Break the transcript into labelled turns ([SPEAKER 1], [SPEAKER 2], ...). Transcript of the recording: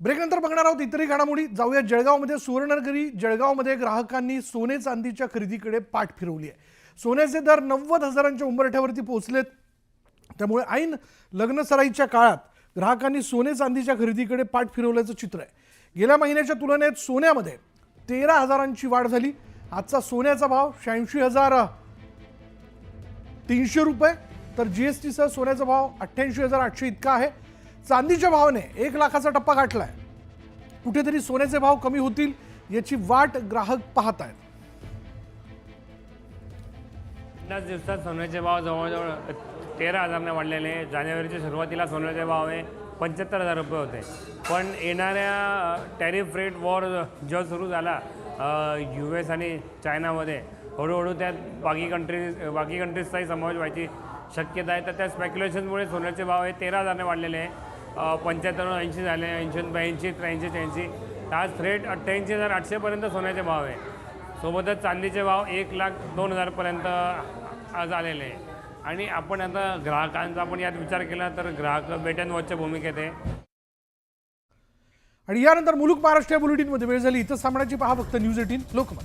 [SPEAKER 1] ब्रेकनंतर बघणार आहोत इतरही घडामोडी. जाऊया जळगावमध्ये. सुवर्णनगरी जळगावमध्ये ग्राहकांनी सोने चांदीच्या खरेदीकडे पाठ फिरवली आहे. सोन्याचे दर 90,000च्या उंबरठ्यावरती पोहोचलेत. त्यामुळे ऐन लग्नसराईच्या काळात ग्राहकांनी सोने चांदीच्या खरेदीकडे पाठ फिरवल्याचं चित्र आहे. गेल्या महिन्याच्या तुलनेत सोन्यामध्ये 13,000ची वाढ झाली. आजचा सोन्याचा भाव 86,300 रुपये, तर जीएसटी सह सोन्याचा भाव 88,800 इतका आहे. चांदीच्या भावाने 1 लाखाचा टप्पा गाठलाय. कुठेतरी सोन्याचे भाव कमी होतील याची वाट ग्राहक पाहत आहेत.
[SPEAKER 2] 50 दिवसात सोन्याचे भाव जवळजवळ 13,000ने वाढलेले आहे. जानेवारीच्या सुरुवातीला सोन्याचे भाव हे 75,000 रुपये होते. पण येणाऱ्या टॅरिफ रेट वॉर जो सुरू झाला US आणि चायनामध्ये, हळूहळू त्यात बाकी कंट्रीजचाही समावेश व्हायची शक्यता आहे. तर त्या स्पेक्युलेशनमुळे सोन्याचे भाव हे 13,000ने वाढलेले आहे. 75, 80 झाले, 80, 82, 83, 84. आज रेट 88,800पर्यंत सोन्याचे भाव आहे. सोबतच चांदीचे भाव 1,02,000पर्यंत आज आलेले आहे. आणि आपण आता ग्राहकांचा आपण यात विचार केला तर ग्राहक वेट अँड वॉचच्या भूमिकेत आहे.
[SPEAKER 1] आणि यानंतर मुलुक महाराष्ट्र बुलेटिनमध्ये वेळ झाली. इथं सामन्याची पहा फक्त न्यूज 18 लोकमत.